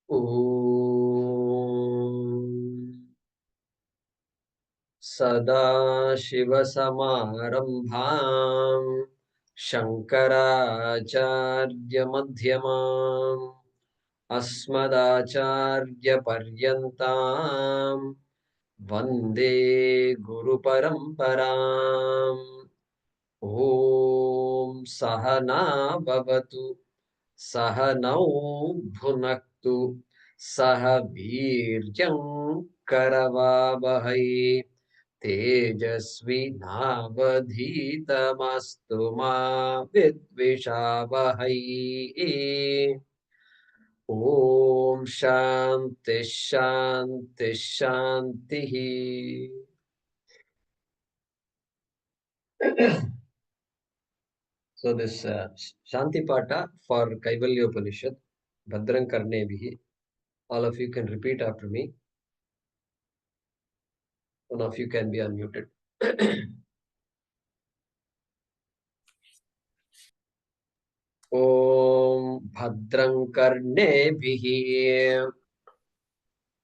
सदाशिवसमारम्भाम् शङ्कराचार्यमध्यमाम् अस्मदाचार्यपर्यन्ताम् वन्दे गुरुपरम्पराम्। ॐ सहना भवतु सहनौ भुनक्तु सह वीर्यं करवावहै तेजस्विनावधीतमस्तु मा विद्विषावहै। ॐ शान्ति शान्ति शान्तिः। So this Shanti Pata for Kaivalya Upanishad, Bhadrang Karnebihi. All of you can repeat after me. One of you can be unmuted. Om Bhadrang Karnebihi.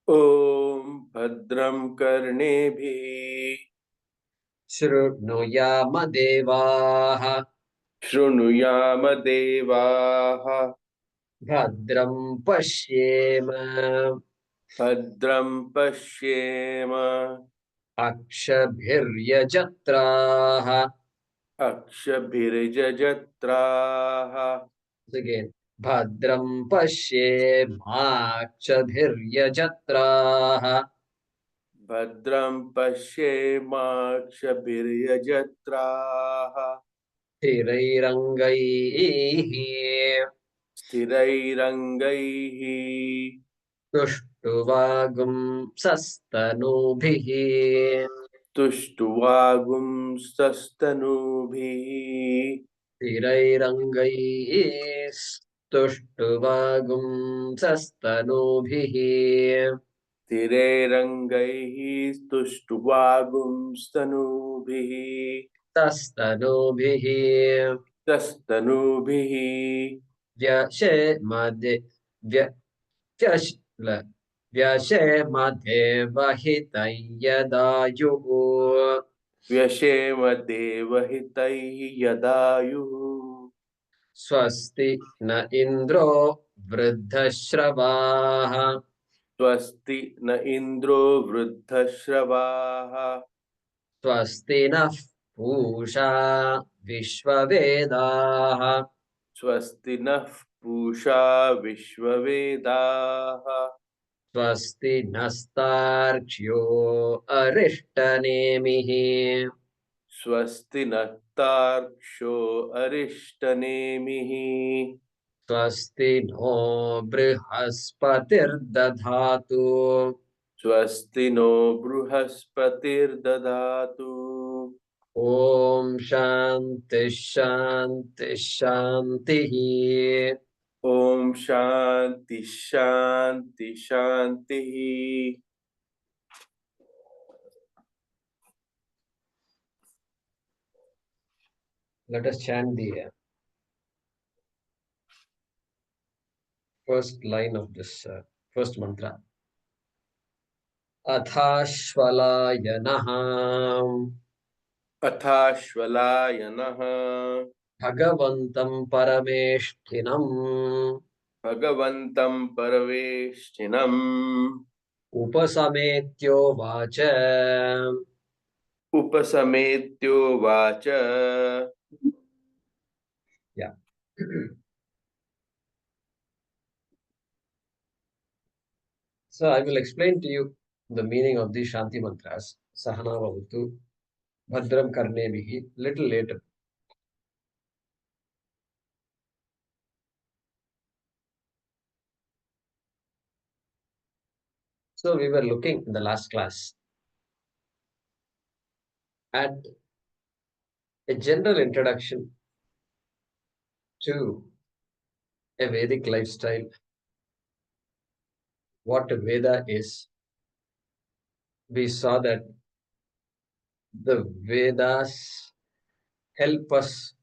Om Bhadram Karnebihi Shrunuyama Devaha. Shrunuyama Devaha Bhadram Pashyema. Bhadram Pashyema Akshabhiryajatraha. Akshabhirjajatraha Again. Bhadram Pashyemakshabhiryajatraha. Bhadram Pashyema Akshabhirjatraha Thirairangaihi. Sthirairangaihi Tushtuvagum sastanubhihi. Tushtuvagum Sastanubhihi Thirairangaihi. Tushtuvagum sastanubhihi. Tirerangaihi Tushtuvagum Stanubhihi Sastanubhihi. Tastanubhihi Vyashemade. Vyashemade Vyashema Devahitaihi Yadayuhu Swasti na Indro Vruddhashravaha. Swasti na Indro Vruddhashravaha Swasti na Pusha Vishwavedaha. Swasti nah Pusha Vishwavedaha Swasti nastarkshyo Arishtanemihi. Swasti Naktarsho Arishtanemihi Swasti no Brihaspatirdadhatu. Swasti no Bruhaspatir Dadatu Om Shanti Shanti Shantihi. Om Shanti Shanti Shanti Let us chant the first line of this first mantra. Athashvalayanaha. Athashvalayanaha Bhagavantam Parameshtinam. Bhagavantam Paraveshtinam Upasametyo Vacha. Upasametyo Vacha Yeah. So I will explain to you the meaning of these Shanti mantras. Sahana Vavatu, Bhadram Karnebihi, little later. So we were looking in the last class at a general introduction to a Vedic lifestyle, what a Veda is. We saw that the Vedas help us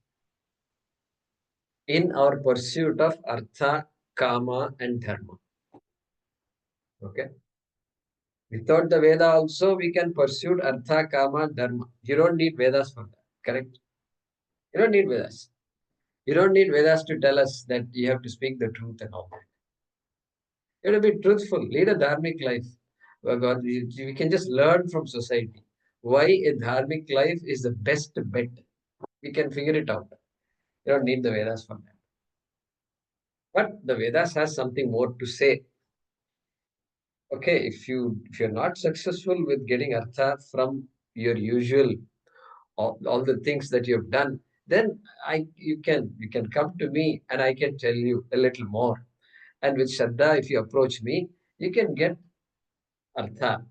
in our pursuit of Artha, Kama, and Dharma. Okay. Without the Veda also, we can pursue Artha, Kama, Dharma. You don't need Vedas for that. Correct? You don't need Vedas. You don't need Vedas to tell us that you have to speak the truth and all that. You have to be truthful, lead a dharmic life. We can just learn from society why a dharmic life is the best bet. We can figure it out. You don't need the Vedas for that. But the Vedas has something more to say. Okay, if you're not successful with getting artha from your usual all the things that you've done, then you can come to me and I can tell you a little more. And with Shraddha, if you approach me, you can get artha.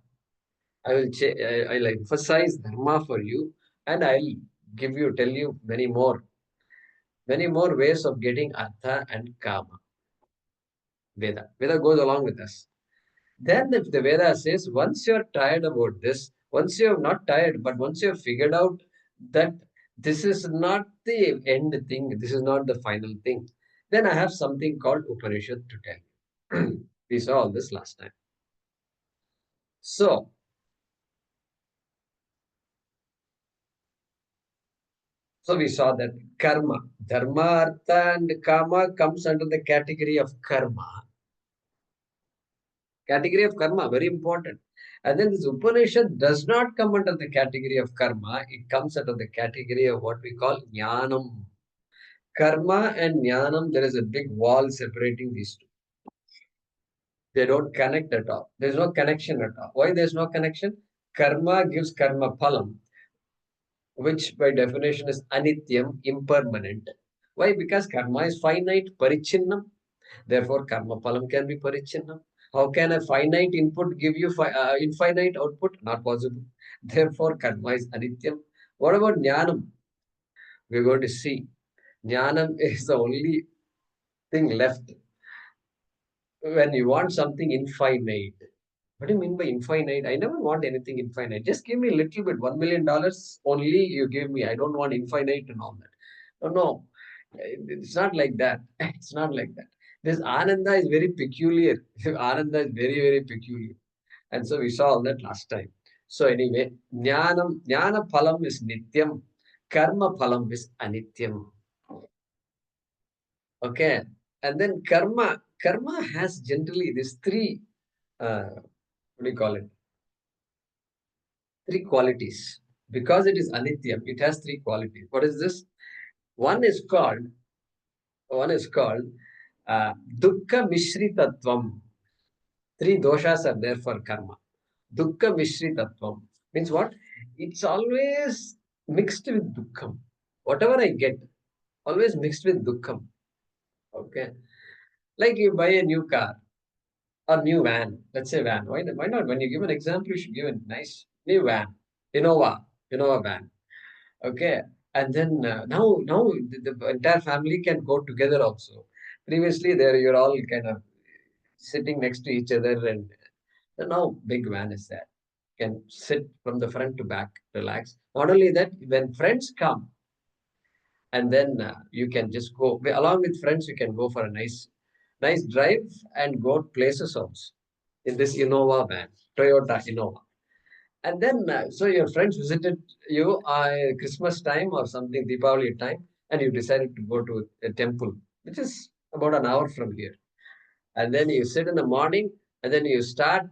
I'll emphasize dharma for you, and I'll tell you many more ways of getting artha and kama. Veda goes along with us. Then if the Veda says, once you're tired about this, once you're not tired, but once you've figured out that this is not the end thing, this is not the final thing, then I have something called Upanishad to tell you. We saw all this last time. So, so we saw that karma, dharma, artha, and kama comes under the category of karma. Category of karma, very important. And then this Upanishad does not come under the category of karma, it comes under the category of what we call jnanam. Karma and jnanam, there is a big wall separating these two. They don't connect at all. There's no connection at all. Why there's no connection? Karma gives karma phalam, which by definition is anityam, impermanent. Why? Because karma is finite, parichinnam. Therefore, karma phalam can be parichinnam. How can a finite input give you infinite output? Not possible. Therefore, karma is anityam. What about jnanam? We're going to see. Jnanam is the only thing left when you want something infinite. What do you mean by infinite? I never want anything infinite. Just give me a little bit. $1 million only you give me. I don't want infinite and all that. No, no. It's not like that. It's not like that. This Ananda is very peculiar. Ananda is very, very peculiar. And so we saw all that last time. So anyway, jnana phalam is nityam, karma phalam is anityam. Okay. And then karma has generally these three, what do you call it? Three qualities. Because it is anityam, it has three qualities. What is this? One is called, one is called dukkha mishritatvam. Three doshas are there for karma. Dukkha mishritatvam means what? It's always mixed with dukkham. Whatever I get, always mixed with dukkham. Okay. Like you buy a new car or new van. Let's say van. Why not? When you give an example, you should give a nice new van. Innova van. Okay. And then now the entire family can go together also. Previously, there you're all kind of sitting next to each other, and now big van is there. Can sit from the front to back, relax. Not only that, when friends come, and then you can just go along with friends. You can go for a nice drive and go places also in this Innova van, Toyota Innova. And then, so your friends visited you Christmas time or something, Deepavali time, and you decided to go to a temple, which is about an hour from here. And then you sit in the morning, and then you start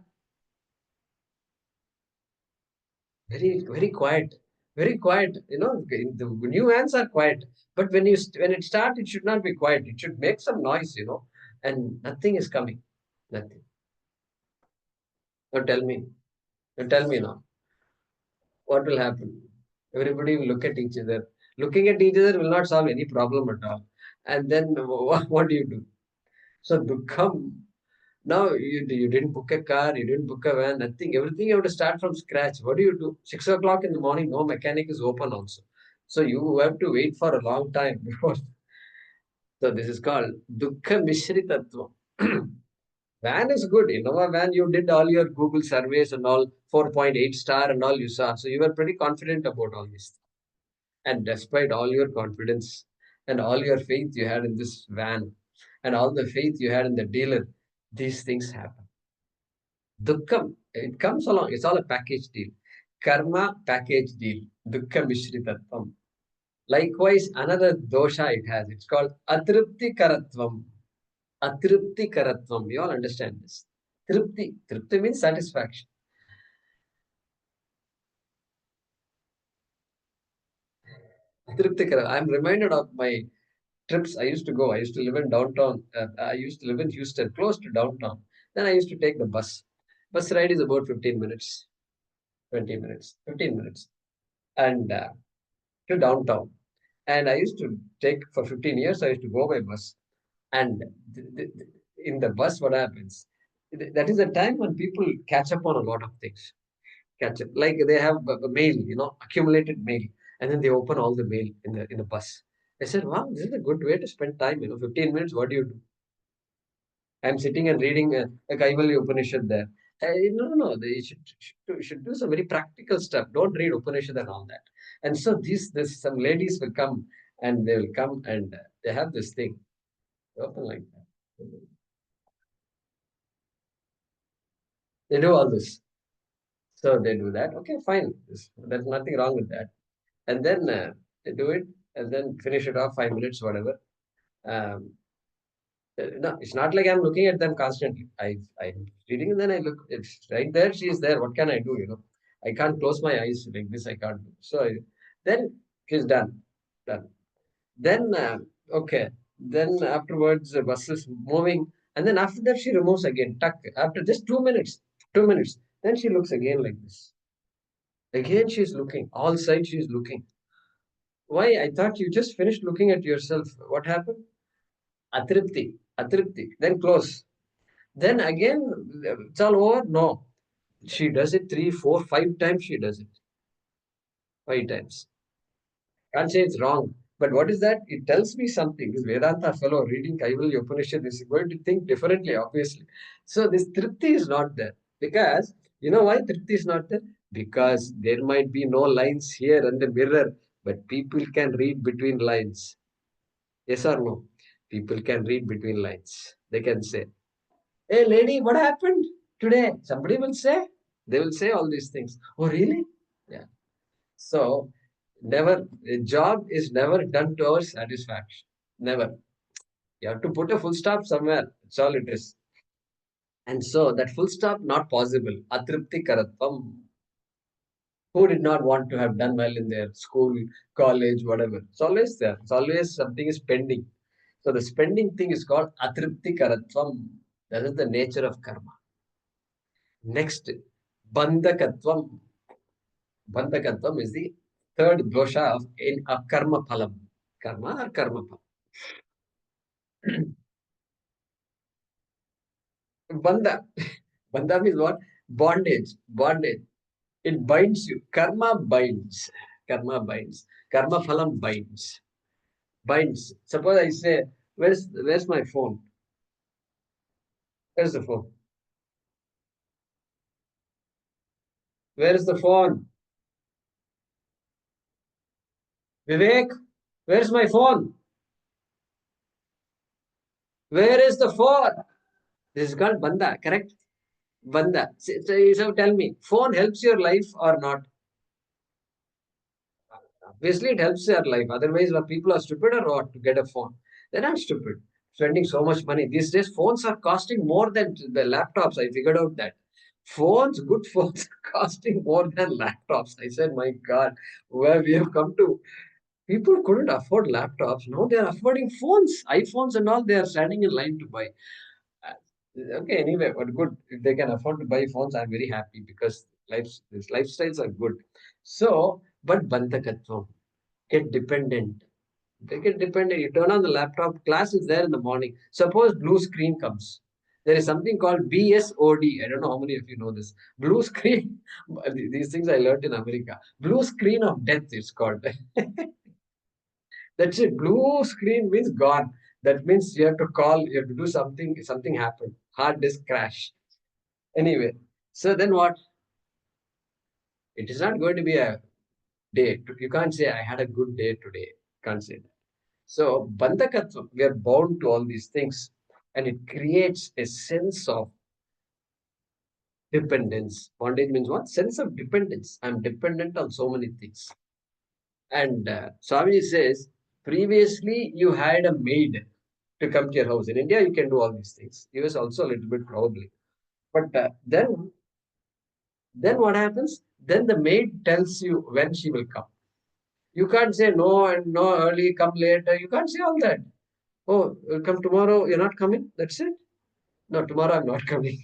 very quiet, very quiet. The new vans are quiet, but when it starts, it should not be quiet. It should make some noise, and nothing is coming, nothing. Now tell me, now, what will happen? Everybody will look at each other. Looking at each other will not solve any problem at all. And then what do you do? So dukkham. Now you didn't book a car, you didn't book a van, nothing. Everything you have to start from scratch. What do you do? 6 o'clock in the morning, no mechanic is open also. So you have to wait for a long time before. So this is called dukkha mishritatvam. Van is good. Innova van, you did all your Google surveys and all 4.8 star and all you saw. So you were pretty confident about all this. And despite all your confidence and all your faith you had in this van and all the faith you had in the dealer, these things happen. Dukkham, it comes along. It's all a package deal. Karma package deal. Dukkha mishritatvam. Likewise, another dosha it has. It's called atripti karatvam. Atripti karatvam. You all understand this. Tripti. Tripti means satisfaction. Atripti karatvam. I'm reminded of my trips I used to go. I used to live in downtown. I used to live in Houston, close to downtown. Then I used to take the bus. Bus ride is about 15 minutes, 20 minutes, 15 minutes, and to downtown. And I used to take for 15 years, I used to go by bus. And in the bus, what happens? That is a time when people catch up on a lot of things. Catch up. Like they have mail, accumulated mail. And then they open all the mail in the bus. I said, wow, this is a good way to spend time. 15 minutes, what do you do? I'm sitting and reading a Kaivalya Upanishad there. No. They should do some very practical stuff. Don't read Upanishad and all that. And so this some ladies will come and they will come and they have this thing. Open like that. They do all this. So they do that. Okay, fine. There's nothing wrong with that. And then they do it and then finish it off 5 minutes, whatever. Um, no, it's not like I'm looking at them constantly. I'm reading and then I look. It's right there. She is there. What can I do? I can't close my eyes like this. I can't do. So then she's done. Done. Then okay. Then afterwards the bus is moving, and then after that she removes again. Tuck. After just 2 minutes. 2 minutes. Then she looks again like this. Again she's looking. All sides she's looking. Why? I thought you just finished looking at yourself. What happened? Atripti. Atripti. Then close. Then again, it's all over. No, she does it three, four, 5 times. She does it 5 times. Can't say it's wrong. But what is that? It tells me something. This Vedanta fellow reading Kaivalya Upanishad is going to think differently, obviously. So this Tripti is not there. Because, you know why Tripti is not there? Because there might be no lines here in the mirror, but people can read between lines. Yes or no? People can read between lines. They can say, hey, lady, what happened today? Somebody will say. They will say all these things. Oh, really? Yeah. So, never, a job is never done to our satisfaction. Never. You have to put a full stop somewhere. That's all it is. And so, that full stop, not possible. Atripti karatvam. Who did not want to have done well in their school, college, whatever? It's always there. It's always something is pending. So, the spending thing is called atripti karatvam. That is the nature of karma. Next, bandhakatvam. Bandhakatvam is the third dosha of in a karma phalam. Karma or karma phalam. Bandha. Bandha means what? Bondage. Bondage. It binds you. Karma binds. Karma binds. Karma phalam binds. Binds. Suppose I say, where's my phone? Where's the phone? Where is the phone? Vivek, where's my phone? Where is the phone? This is called bandha, correct? Bandha. So tell me, phone helps your life or not? Obviously, it helps their life. Otherwise, what people are stupid or what to get a phone? They're not stupid. Spending so much money. These days, phones are costing more than the laptops. I figured out that. Phones, good phones, are costing more than laptops. I said, my God, where we have come to. People couldn't afford laptops. Now they are affording phones, iPhones and all. They are standing in line to buy. Okay, anyway, but good. If they can afford to buy phones, I'm very happy because these lifestyles are good. So, but bandhakatvam, get dependent. They get dependent. You turn on the laptop, class is there in the morning. Suppose blue screen comes. There is something called BSOD. I don't know how many of you know this. Blue screen. These things I learned in America. Blue screen of death, it's called. That's it. Blue screen means gone. That means you have to call, you have to do something, something happened. Hard disk crash. Anyway, so then what? It is not going to be a day. You can't say, I had a good day today. Can't say that. So, bandhakatva, we are bound to all these things. And it creates a sense of Dependence. Bondage means what? Sense of dependence. I'm dependent on so many things. And Swamiji says, previously you had a maid to come to your house. In India, you can do all these things. US also a little bit probably. But then what happens? Then the maid tells you when she will come. You can't say no and no early, come later. You can't say all that. Oh, you'll come tomorrow. You're not coming. That's it. No, tomorrow I'm not coming.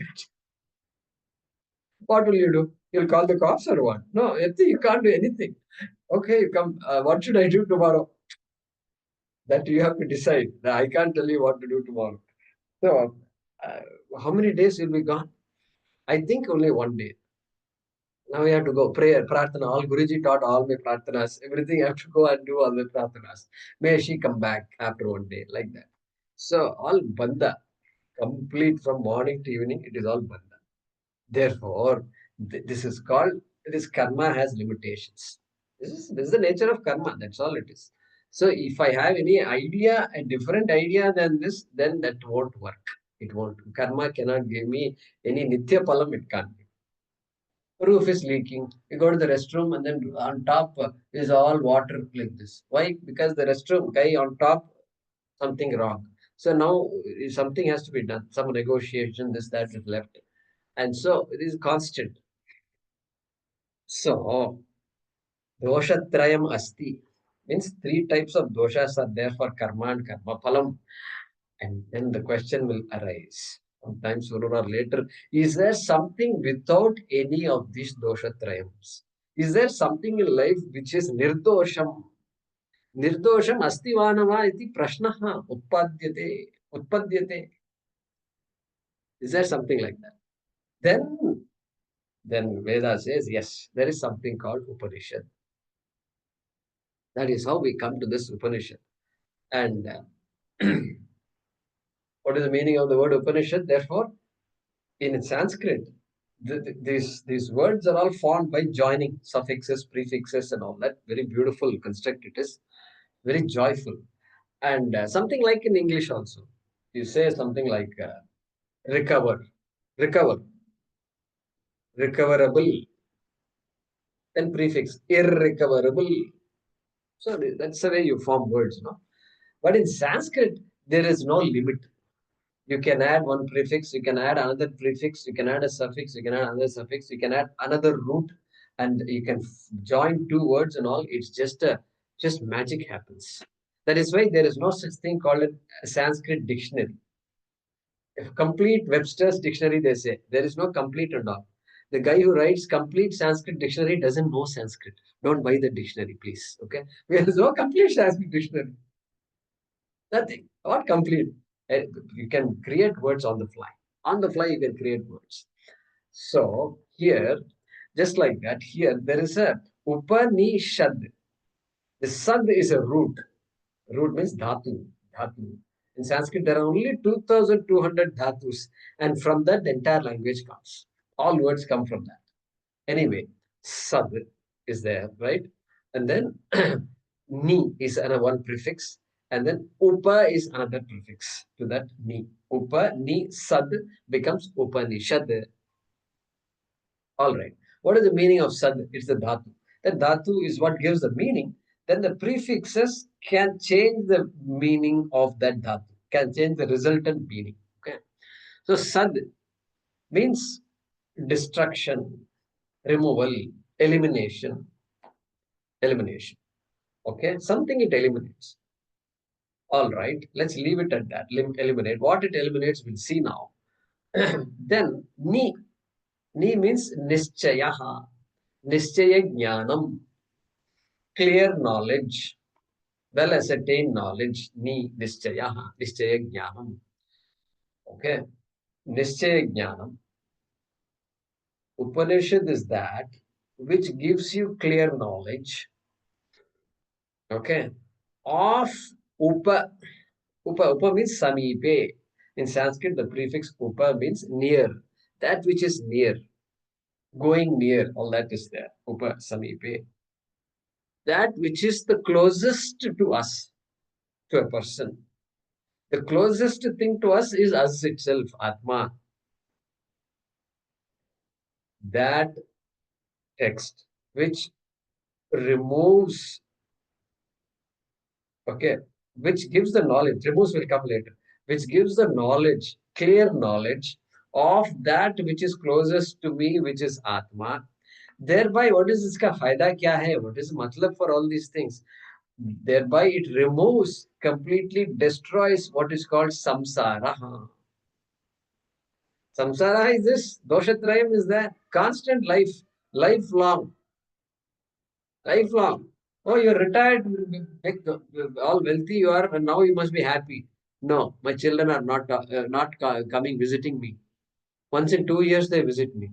What will you do? You'll call the cops or what? No, you can't do anything. Okay, you come. What should I do tomorrow? That you have to decide. I can't tell you what to do tomorrow. So, uh, how many days will be gone? I think only one day. Now we have to go prayer, prarthana. All Guruji taught all my prarthanas. Everything I have to go and do all the prarthanas. May she come back after one day, like that. So all banda, complete from morning to evening. It is all banda. Therefore, this is called, this karma has limitations. This is the nature of karma. That's all it is. So if I have any idea, a different idea than this, then that won't work. It won't. Karma cannot give me any nitya palam. It can't give. Roof is leaking. You go to the restroom and then on top is all water like this. Why? Because the restroom guy on top something wrong. So now something has to be done. Some negotiation, this that is left, and so it is constant. So doshatrayam asti means three types of doshas are there for karma and karma phalam. And then the question will arise, sometime sooner or later, is there something without any of these doshatrayams? Is there something in life which is nirdosham? Nirdosham asti vanava iti prashnaha utpadyate. Is there something like that? Then Veda says, yes, there is something called Upanishad. That is how we come to this Upanishad. And what is the meaning of the word Upanishad? Therefore, in Sanskrit, these words are all formed by joining suffixes, prefixes, and all that. Very beautiful construct it is, very joyful. And something like in English also. You say something like recover, recover, recoverable, then prefix, irrecoverable. So that's the way you form words, no? But in Sanskrit, there is no limit. You can add one prefix, you can add another prefix, you can add a suffix, you can add another suffix, you can add another root, and you can join two words and all. It's just magic happens. That is why there is no such thing called a Sanskrit dictionary. A complete Webster's dictionary, they say. There is no complete and all. The guy who writes complete Sanskrit dictionary doesn't know Sanskrit. Don't buy the dictionary, please. Okay? There is no complete Sanskrit dictionary. Nothing. What complete? You can create words on the fly. On the fly, you can create words. So here, just like that, here there is a Upanishad. The sad is a root. Root means dhatu. Dhatu. In Sanskrit, there are only 2,200 dhatus, and from that, the entire language comes. All words come from that. Anyway, sad is there, right? And then ni is another one prefix, and then upa is another prefix to that ni. Upa, ni, sad becomes Upanishad. All right. What is the meaning of sad? It's the dhatu. The dhatu is what gives the meaning. Then the prefixes can change the meaning of that dhatu, can change the resultant meaning. Okay. So sad means destruction, removal, elimination, elimination. Okay, something it eliminates. All right, let's leave it at that. Eliminate. What it eliminates, we'll see now. Then ni. Ni means nischayaha. Nischaya jnanam. Clear knowledge. Well ascertained knowledge. Ni nischayaha. Nischaya jnanam. Okay. Nischaya jnanam. Upanishad is that which gives you clear knowledge. Okay. Of upa. Upa means samipe. In Sanskrit, the prefix upa means near. That which is near, going near, all that is there. Upa samipe. That which is the closest to us, to a person. The closest thing to us is us itself, Atma. that text which removes, okay, which gives the knowledge, removes will come later, which gives the knowledge, clear knowledge of that which is closest to me, which is Atma. Thereby, what is iska fayda kya hai? What is matlab for all these things? Thereby, it removes, completely destroys what is called samsara. Samsara is this, doshatrayam is that constant life, lifelong, lifelong. Oh, you're retired, all wealthy you are, and now you must be happy. No, my children are not coming visiting me. Once in 2 years they visit me.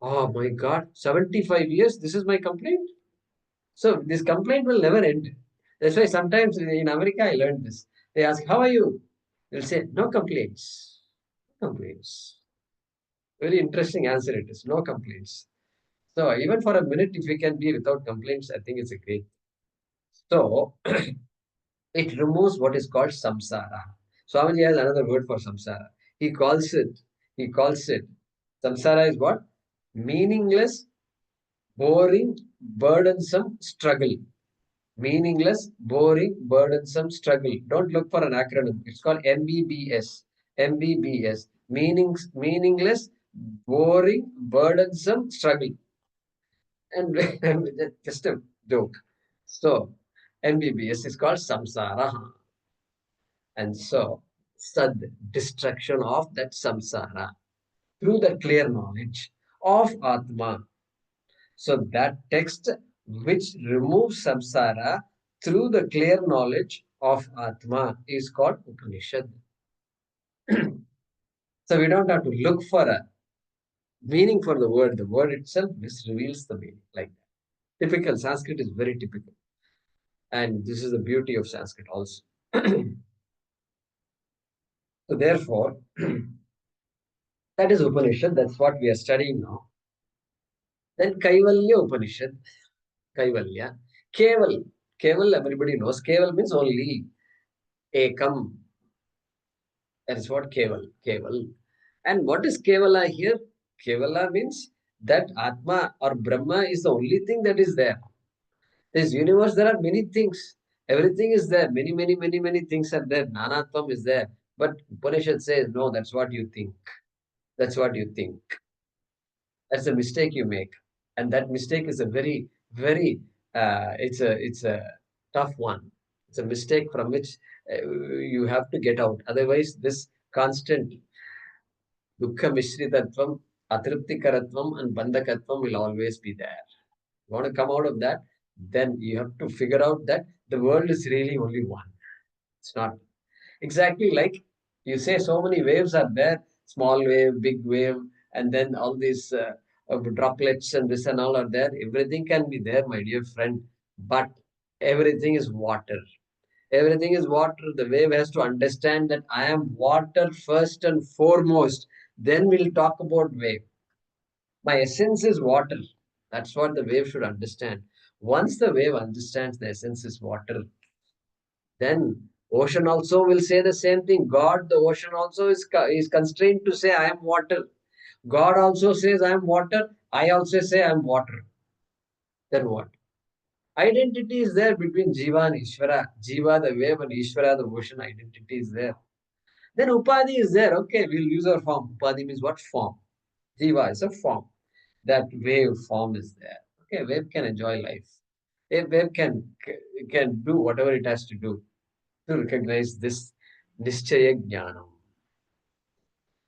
Oh my God, 75 years. This is my complaint. So this complaint will never end. That's why sometimes in America I learned this. They ask, "How are you?" They'll say, "No complaints, no complaints." Very interesting answer it is. No complaints. So even for a minute, if we can be without complaints, I think it's a great. So it removes what is called samsara. Swamiji has another word for samsara. He calls it, he calls it, samsara is what? Meaningless, boring, burdensome struggle. Meaningless, boring, burdensome struggle. Don't look for an acronym. It's called MBBS. MBBS. Meaningless, boring, burdensome struggle. And just a joke. So, MBBS is called samsara. And so, sad, destruction of that samsara through the clear knowledge of Atma. So, that text which removes samsara through the clear knowledge of Atma is called Upanishad. So, we don't have to look for a meaning for the word. The word itself just reveals the meaning like that. Typical Sanskrit is very typical. And this is the beauty of Sanskrit also. So, therefore, that is Upanishad. That's what we are studying now. Then Kaivalya Upanishad. Kaivalya. Keval. Keval, everybody knows. Keval means only. Ekam. That is what Keval. Keval. And what is Kevala here? Kevala means that Atma or Brahma is the only thing that is there. This universe, there are many things. Everything is there. Many, many, many, many things are there. Nanatvam is there. But Upanishad says, no, that's what you think. That's what you think. That's a mistake you make. And that mistake is a very, very, it's a tough one. It's a mistake from which you have to get out. Otherwise, this constant dukkha mishritatvam, atriptikaratvam, and bandhakatvam will always be there. You want to come out of that, then you have to figure out that the world is really only one. It's not exactly like you say so many waves are there, small wave, big wave, and then all these droplets and this and all are there. Everything can be there, my dear friend, but everything is water. Everything is water. The wave has to understand that I am water first and foremost. Then we'll talk about wave. My essence is water. That's what the wave should understand. Once the wave understands the essence is water, then ocean also will say the same thing. God, the ocean also is constrained to say, I am water. God also says, I am water. I also say, I am water. Then what? Identity is there between Jiva and Ishvara. Jiva, the wave, and Ishvara, the ocean. Identity is there. Then Upadhi is there. Okay, we'll use our form. Upadhi means what form? Jiva is a form. That wave form is there. Okay, wave can enjoy life. A wave can do whatever it has to do to recognize this Nishchaya Jnanam.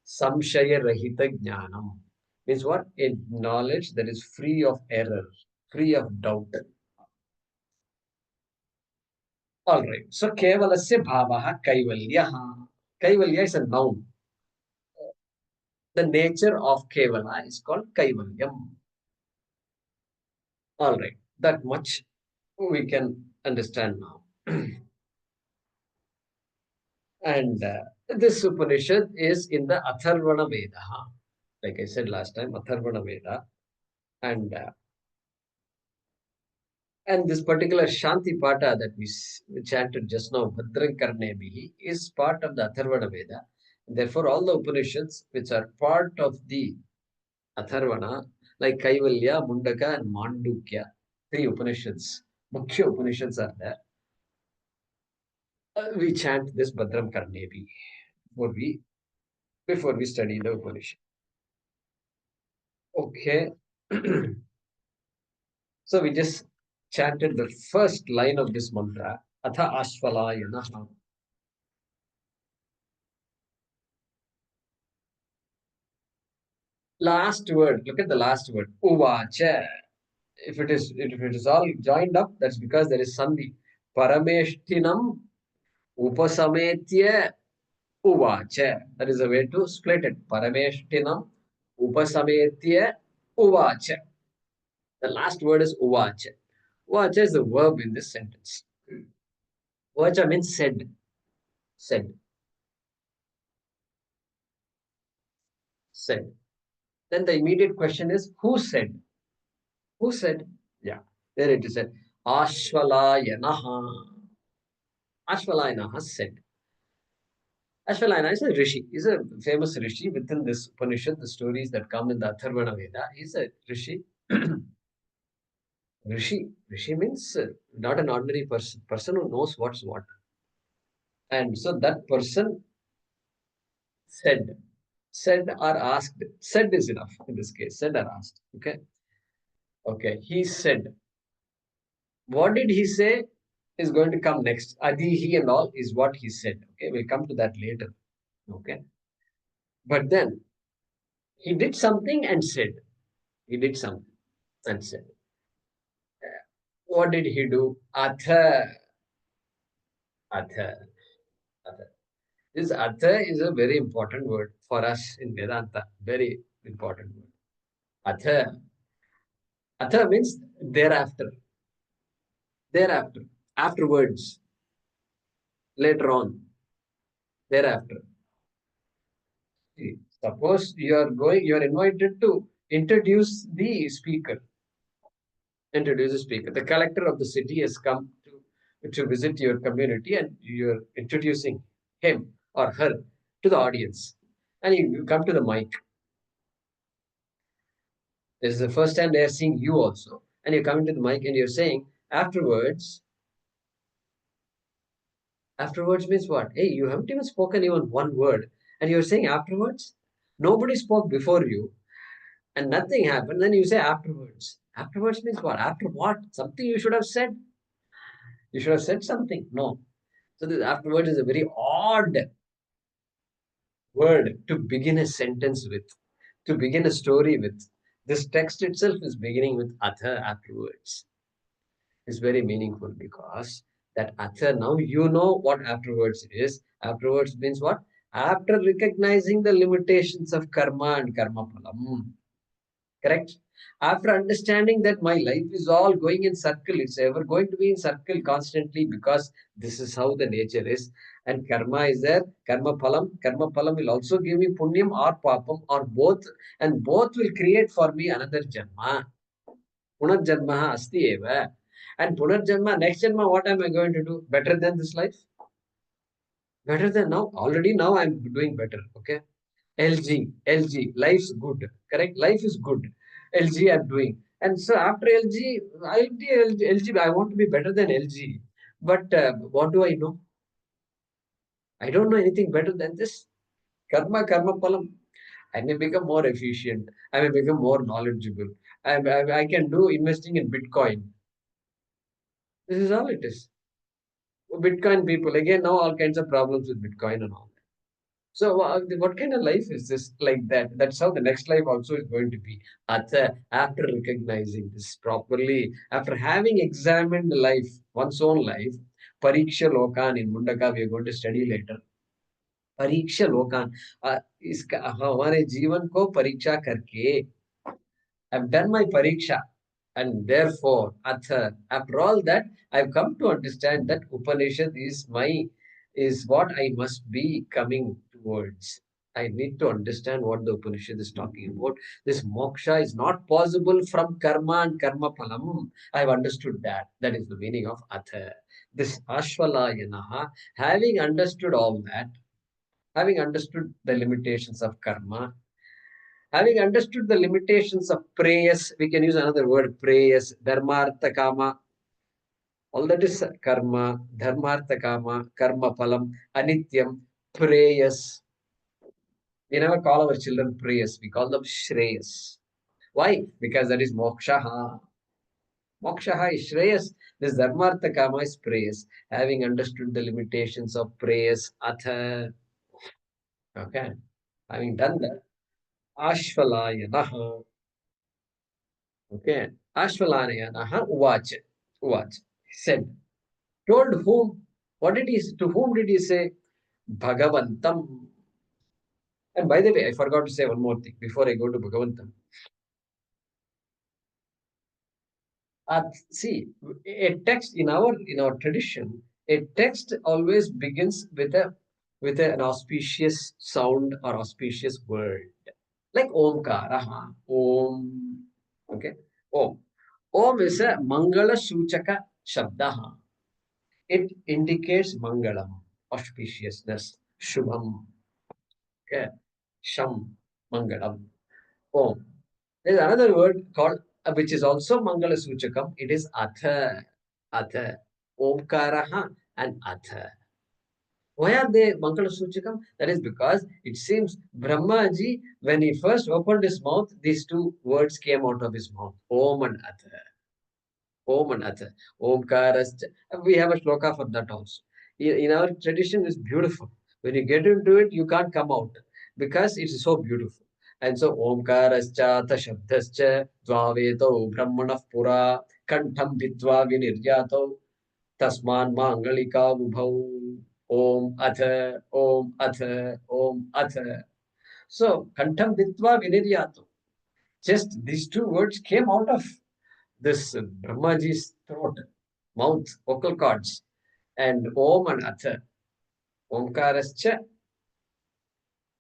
Samshaya Rahita Jnanam means what? A knowledge that is free of error, free of doubt. All right. So Kevalasya Bhavaha Kaivalyaha. Kaivalya is a noun. The nature of Kevala is called Kaivalyam. All right. That much we can understand now. And this Upanishad is in the Atharvana Veda. Like I said last time, Atharvana Veda. And and this particular Shanti Pata that we chanted just now, Bhadran Karnebihi, is part of the Atharvana Veda. Therefore, all the Upanishads which are part of the Atharvana, like Kaivalya, Mundaka, and Mandukya. 3 Upanishads. Mukhya Upanishads are there. We chant this Badram Karnevi before we study the Upanishad. Okay. So we just chanted the first line of this mantra. Atha Ashvalayana. Last word. Look at the last word. Uvacha. If it is all joined up, that's because there is sandhi. Parameshtinam upasametya uvacha. That is a way to split it. Parameshtinam upasametya uvacha. The last word is uvacha. Uvacha is the verb in this sentence. Uvacha means said. Said. Said. Then the immediate question is who said? Who said? Yeah. There it is said. Ashvalayanaha. Ashvalayanaha said. Ashvalayana is a rishi. He's a famous rishi within this Upanishad, the stories that come in the Atharvana Veda. He's a rishi. Rishi. Rishi means not an ordinary person. Person who knows what's what. And so that person said. Said or asked. Said is enough in this case. Said or asked. Okay. Okay. He said. What did he say is going to come next. Adi, he and all is what he said. Okay. We'll come to that later. Okay. But then he did something and said. He did something and said. What did he do? Atha. Atha. Atha. This atha is a very important word for us in Vedanta. Very important word. Atha. Atha means thereafter. Thereafter. Afterwards. Later on. Thereafter. See, suppose you are invited to introduce the speaker. Introduce the speaker. The collector of the city has come to visit your community and you're introducing him or her to the audience. And you come to the mic. This is the first time they are seeing you also. And you're coming to the mic and you're saying, afterwards means what? Hey, you haven't even spoken even one word. And you're saying afterwards? Nobody spoke before you and nothing happened. Then you say afterwards. Afterwards means what? After what? Something you should have said. You should have said something. No. So this afterwards is a very odd word to begin a sentence with, to begin a story with. This text itself is beginning with atha afterwards. It's very meaningful because that atha, now you know what afterwards is. Afterwards means what? After recognizing the limitations of karma and karma phalam. Correct? After understanding that my life is all going in circle, it's ever going to be in circle constantly because this is how the nature is. And karma is there, karma phalam. Karma phalam will also give me punyam or papam or both, and both will create for me another janma. Punarjanma asti eva. And punarjanma, next janma, what am I going to do? Better than this life? Better than now? Already now I'm doing better. Okay. LG, life's good, correct? Life is good. LG, I'm doing. And so after LG, I'll be LG, I want to be better than LG. But what do I know? I don't know anything better than this. Karma palam. I may become more efficient. I may become more knowledgeable. I can do investing in Bitcoin. This is all it is. Bitcoin people, again, now all kinds of problems with Bitcoin and all. So, what kind of life is this like that? That's how the next life also is going to be. After recognizing this properly, after having examined life, one's own life, Pariksha Lokan in Mundaka, we are going to study later. परीक्षा लोकान इसका हमारे जीवन को परीक्षा करके I've done my pariksha and therefore after all that I've come to understand that Upanishad is what I must be coming towards. I need to understand what the Upanishad is talking about. This moksha is not possible from karma and karma phalam. I've understood that. That is the meaning of atha. This ashvalayanaha, having understood all that, having understood the limitations of karma, Having understood the limitations of prayas, we can use another word, prayas, dharmartha kama. All that is karma, dharmartha kama, karma palam, anityam, prayas. We never call our children prayas, we call them shreyas. Why? Because that is moksha. Moksha is shreyas. This dharmartha kama is prayas. Having understood the limitations of prayas, atha. Okay. Having done that, ashvalayana. Okay. Ashvalayana uvacha. Uvacha. Said. Told whom? What did he? To whom did he say? Bhagavantam. And by the way, I forgot to say one more thing before I go to Bhagavantam. See, a text in our tradition, a text always begins with an auspicious sound or auspicious word, like Omkara, Om. Okay, Om. Om is a Mangala Suchaka Shabdaha. It indicates Mangalam, auspiciousness, Shubham. Okay, Sham, Mangalam. Om. There's another word called, which is also Mangala Suchakam. It is Atha. Atha. Omkaraha and Atha. Why are they Mangala Suchakam? That is because it seems Brahmaji, when he first opened his mouth, these two words came out of his mouth. Om and Atha. Om and Atha. Omkaras. We have a shloka for that also. In our tradition, it's beautiful. When you get into it, you can't come out because it's so beautiful. And so, Omkarascha, Tashabdascha, Dvaveto, Brahmanah Pura, Kantham Vidva Viniryato, Tasman Mangalika Ubhau, Om Atha, Om Atha, Om Atha. So, Kantham Vidva Viniryato. Just these two words came out of this Brahmaji's throat, mouth, vocal cords, and Om and Atha. Omkarascha,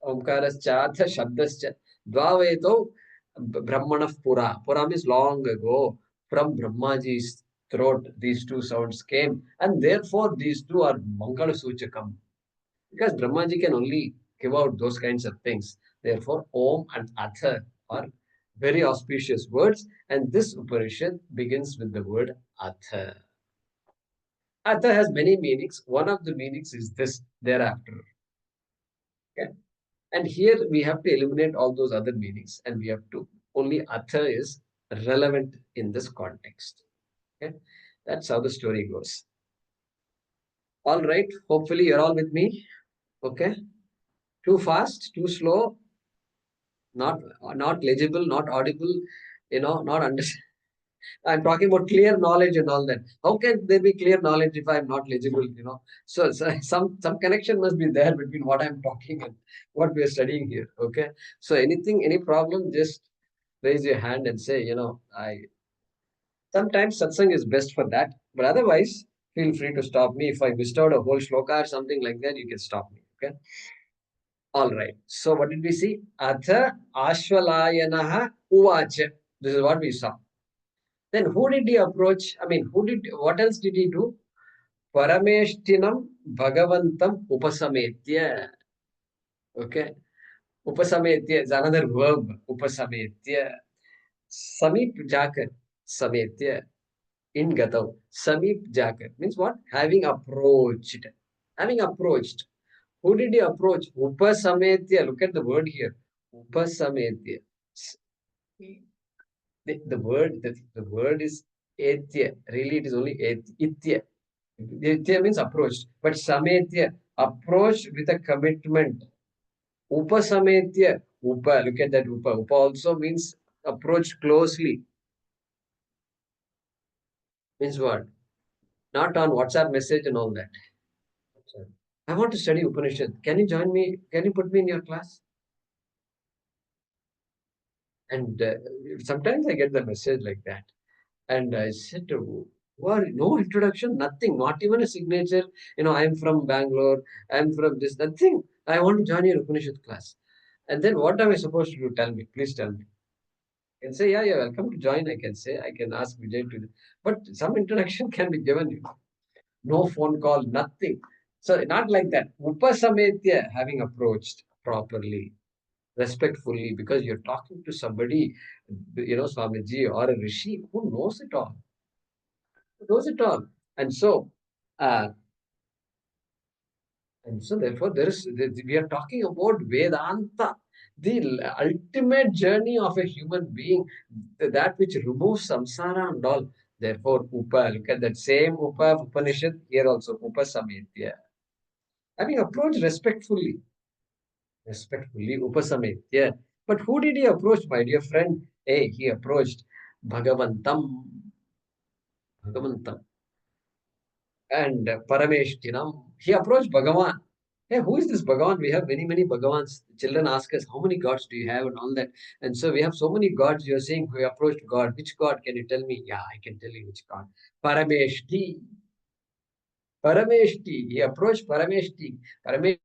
Omkaraschatha Shabdascha. Dvaveto Brahmanah Pura. Pura means long ago. From Brahmaji's throat, these two sounds came, and therefore these two are Mangala Suchakam. Because Brahmaji can only give out those kinds of things. Therefore, Om and Atha are very auspicious words, and this Upanishad begins with the word Atha. Atha has many meanings. One of the meanings is this thereafter. Okay? And here we have to eliminate all those other meanings, and we have to only Atha is relevant in this context. Okay? That's how the story goes. All right. Hopefully, you're all with me. Okay. Too fast, too slow, not legible, not audible, not understand. I'm talking about clear knowledge and all that. How can there be clear knowledge if I'm not legible? So some connection must be there between what I'm talking and what we are studying here. Okay. So any problem, just raise your hand and say, I sometimes satsang is best for that. But otherwise, feel free to stop me. If I missed out a whole shloka or something like that, you can stop me. Okay. All right. So what did we see? Atha Ashvalayanaha Uvacha. This is what we saw. Then who did he approach? I mean, what else did he do? Parameshtinam Bhagavantam Upasametya. Okay. Upasametya is another verb. Upasametya. Samip Jakar. Sametya. In Gatav. Samip Jakar. Means what? Having approached. Having approached. Who did he approach? Upasametya. Look at the word here. Upasametya. The word is etya. Really, it is only itya. Itya means approached. But sametya, approach with a commitment. Upasametya. Upa, look at that upa. Upa also means approach closely. Means what? Not on WhatsApp message and all that. I want to study Upanishad. Can you join me? Can you put me in your class? And sometimes I get the message like that. And I said, what? No introduction, nothing, not even a signature. I'm from Bangalore, I'm from this, nothing. I want to join your Upanishad class. And then what am I supposed to do? Tell me, please tell me. I can say, yeah, you're welcome to join. I can say, I can ask Vijay to do. But some introduction can be given. No phone call, nothing. So not like that. Upasametya, having approached properly. respectfully, because you're talking to somebody, Swamiji or a Rishi who knows it all, who knows it all. And so, uh, therefore, we are talking about Vedanta, the ultimate journey of a human being, that which removes samsara and all. Therefore, look at that same Upa of Upanishad, here also, Upasametya. Having approached respectfully, Upasametya. But who did he approach, my dear friend? Hey, he approached Bhagavantam, Bhagavantam, and Parameshtinam. He approached Bhagavan. Hey, who is this Bhagavan? We have many, many Bhagavans. Children ask us, how many gods do you have and all that. And so we have so many gods. You're saying we approached God. Which God can you tell me? Yeah, I can tell you which God. Parameshti. Parameshti. He approached Parameshti. Parameshti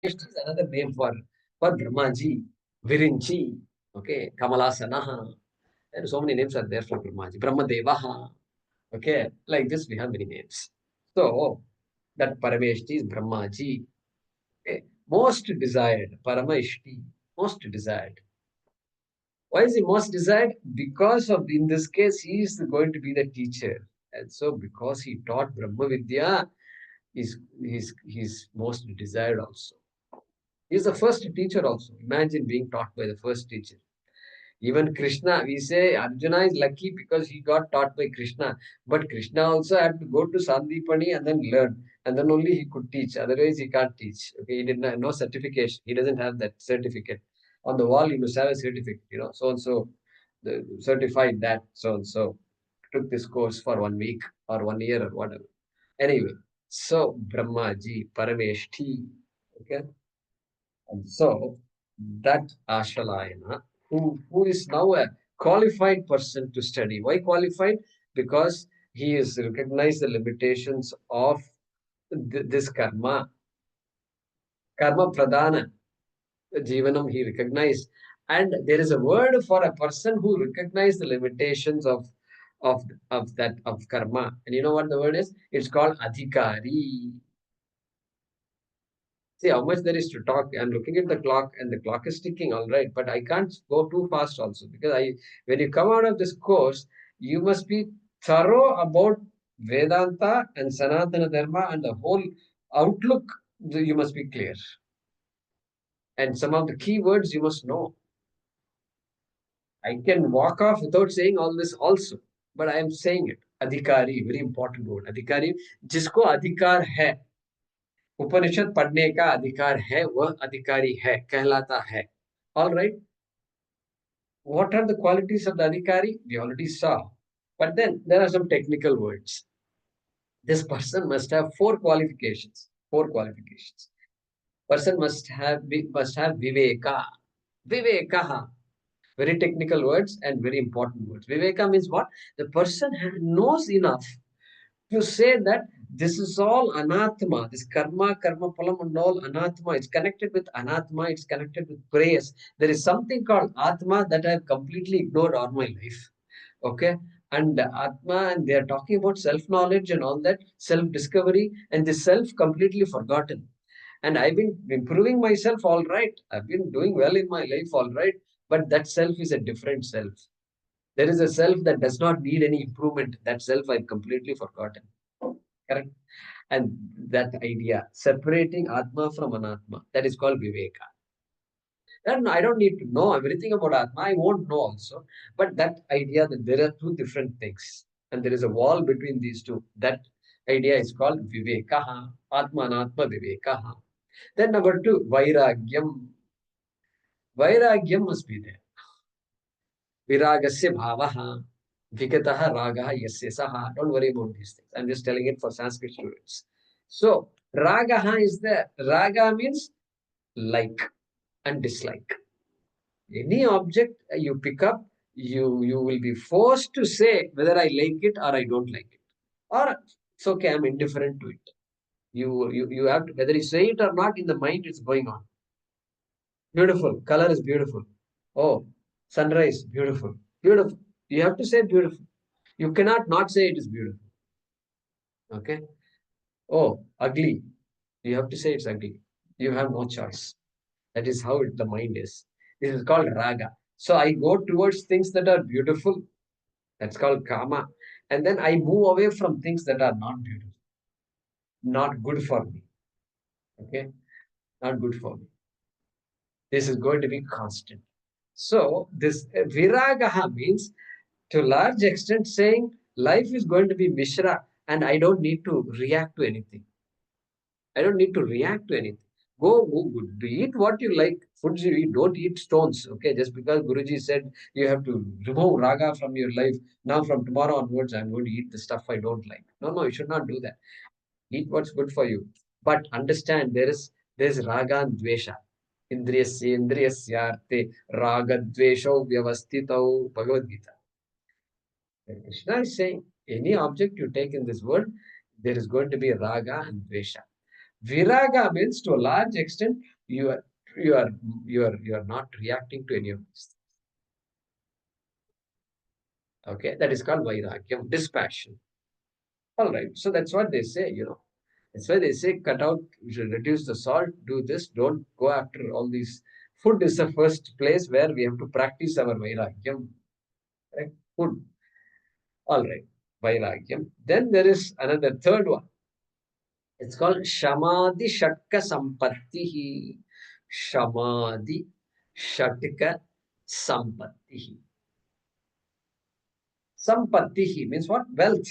is another name for Brahmaji, Virinchi, okay, Kamalasanaha. And so many names are there for Brahmaji. Brahmadevaha. Okay, like this we have many names. So that Parameshti is Brahmaji. Okay. Most desired, Parameshti, most desired. Why is he most desired? Because of, in this case, he is going to be the teacher. And so because he taught Brahma Vidya, he's most desired also. He's the first teacher also. Imagine being taught by the first teacher. Even Krishna, we say Arjuna is lucky because he got taught by Krishna. But Krishna also had to go to Sandipani and then learn. And then only he could teach. Otherwise, he can't teach. Okay, he didn't have no certification. He doesn't have that certificate. On the wall, he must have a certificate, so and so certified that so and so took this course for 1 week or 1 year or whatever. Anyway, so Brahmaji, Parameshti, okay. And so that Ashalayana, who is now a qualified person to study. Why qualified? Because he has recognized the limitations of this karma pradhana jivanam he recognized. And there is a word for a person who recognizes the limitations of karma. And you know what the word is? It's called adhikari. See how much there is to talk. I'm looking at the clock and the clock is ticking, all right. But I can't go too fast also because when you come out of this course, you must be thorough about Vedanta and Sanatana Dharma and the whole outlook. You must be clear. And some of the key words you must know. I can walk off without saying all this also, but I am saying it. Adhikari, very important word. Adhikari, जिसको अधिकार है, उपनिषद पढ़ने का अधिकार है, वह अधिकारी है, कहलाता है. All right. What are the qualities of the adhikari? We already saw. But then there are some technical words. This person must have four qualifications. Four qualifications. Person must have viveka. Viveka. Very technical words and very important words. Viveka means what? The person knows enough to say that this is all anatma, this karma phalam and all anatma. It's connected with anatma, it's connected with prayers. There is something called atma that I have completely ignored all my life. Okay. And atma, and they are talking about self-knowledge and all that, self-discovery, and the self completely forgotten. And I've been improving myself all right. I've been doing well in my life all right. But that self is a different self. There is a self that does not need any improvement. That self I've completely forgotten. Correct? And that idea, separating Atma from Anatma, that is called Viveka. And I don't need to know everything about Atma. I won't know also. But that idea that there are two different things and there is a wall between these two, that idea is called Viveka. Atma Anatma Viveka. Then number two, Vairagyam. Vairagyam must be there. Viragasya bhavaha. Vikataha ragaha yasya saha. Don't worry about these things. I'm just telling it for Sanskrit students. So, ragaha is there. Raga means like and dislike. Any object you pick up, you will be forced to say whether I like it or I don't like it. Or it's okay, I'm indifferent to it. You have to, whether you say it or not, in the mind it's going on. Beautiful. Color is beautiful. Oh, sunrise, beautiful. Beautiful. You have to say beautiful. You cannot not say it is beautiful. Okay. Oh, ugly. You have to say it's ugly. You have no choice. That is how the mind is. This is called raga. So I go towards things that are beautiful. That's called kama. And then I move away from things that are not beautiful, not good for me. Okay? Not good for me. This is going to be constant. So this viragaha means to a large extent saying life is going to be mishra and I don't need to react to anything. I don't need to react to anything. Go good. Eat what you like. Foods you eat. Don't eat stones. Okay. Just because Guruji said you have to remove raga from your life. Now from tomorrow onwards, I'm going to eat the stuff I don't like. No, you should not do that. Eat what's good for you. But understand there's raga and dvesha. Indriyasyarte raga dvesho vyavastitau Bhagavad Gita. Krishna is saying any object you take in this world, there is going to be raga and dvesha. Viraga means to a large extent you are you are you are not reacting to any of this. Okay, that is called vairagyam, dispassion. All right, so that's what they say. That's why they say cut out, you should reduce the salt, do this, don't go after all these. Food is the first place where we have to practice our vairagyam. Right? Food. All right, vairagyam. Then there is another third one. It's called Shamadhi Shatka Sampattihi. Shamadhi Shatka Sampattihi. Sampattihi means what? Wealth.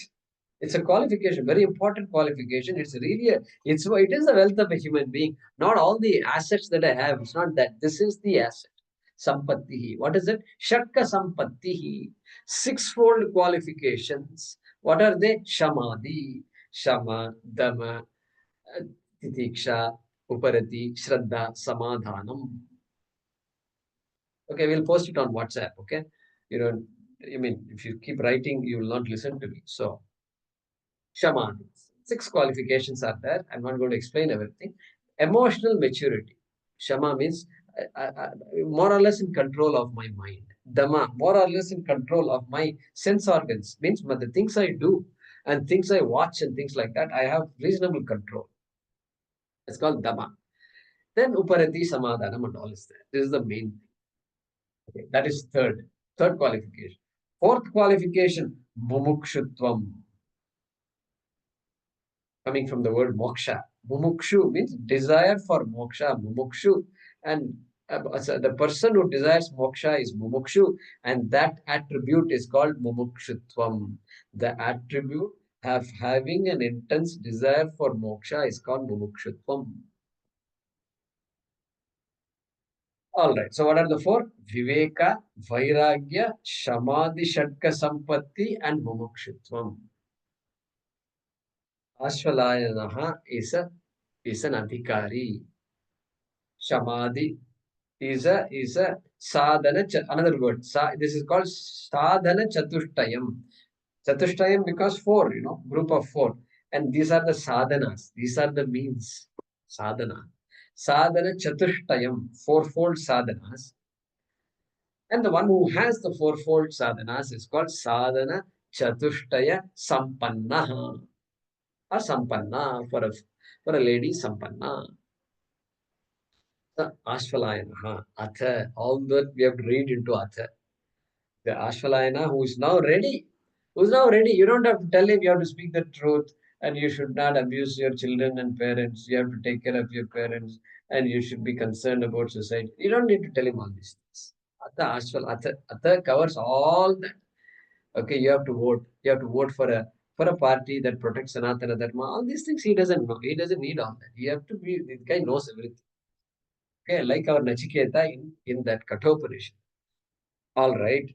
It's a qualification, very important qualification. It's really it is the wealth of a human being. Not all the assets that I have. It's not that. This is the asset. Sampattihi. What is it? Shatka Sampattihi. Sixfold qualifications. What are they? Shamadhi, Shama, Dama, Titiksha, Uparati, Shraddha, Samadhanam. Okay, we'll post it on WhatsApp. Okay, you know, I mean, if you keep writing, you will not listen to me. So, Shaman, six qualifications are there. I'm not going to explain everything. Emotional maturity. Shama means more or less in control of my mind. Dama, more or less in control of my sense organs. Means the things I do and things I watch and things like that, I have reasonable control. It's called Dama. Then Uparati Samadhanam and all is there. This is the main thing. Okay, that is third qualification. Fourth qualification, Mumukshutvam, coming from the word moksha. Mumukshu means desire for moksha, mumukshu. And so the person who desires moksha is mumukshu, and that attribute is called mumukshutvam. The attribute of having an intense desire for moksha is called mumukshutvam. All right. So what are the four? Viveka, Vairagya, Shamadhi, Shatka Sampatti, and Mumukshutvam. Ashvalayanaha is an adhikari. Shamadhi is a sadhana. Another word. This is called sadhana chatushtayam. Chatushtayam because four. Group of four, and these are the sadhanas. These are the means. Sadhana. Sadhana chatushtayam, fourfold sadhanas. And the one who has the fourfold sadhanas is called sadhana chatushtaya sampanna or sampanna for a lady sampanna. The Ashvalayana, Atha, all that we have to read into Atha. The Ashvalayana who is now ready. Who's now ready? You don't have to tell him you have to speak the truth and you should not abuse your children and parents. You have to take care of your parents and you should be concerned about society. You don't need to tell him all these things. Atha covers all that. Okay, you have to vote. You have to vote for a party that protects Sanatana Dharma. All these things he doesn't know. He doesn't need all that. You have to be. This guy knows everything. Okay, like our Nachiketa in that Kathopanishad. All right.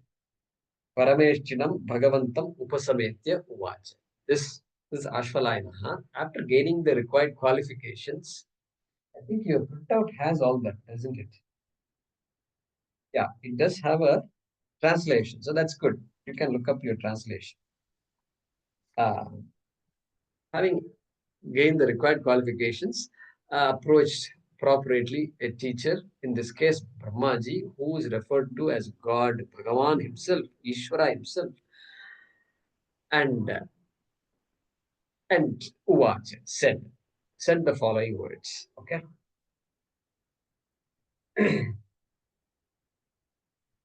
Parameshchinam Bhagavantam Upasametya Uvacha. This Ashvalayana. After gaining the required qualifications, I think your printout has all that, doesn't it? Yeah, it does have a translation. So that's good. You can look up your translation. Uh, Having gained the required qualifications, approached appropriately a teacher, in this case Brahmaji, who is referred to as God, Bhagavan himself, Ishvara himself, and and Uvacha said the following words. Okay.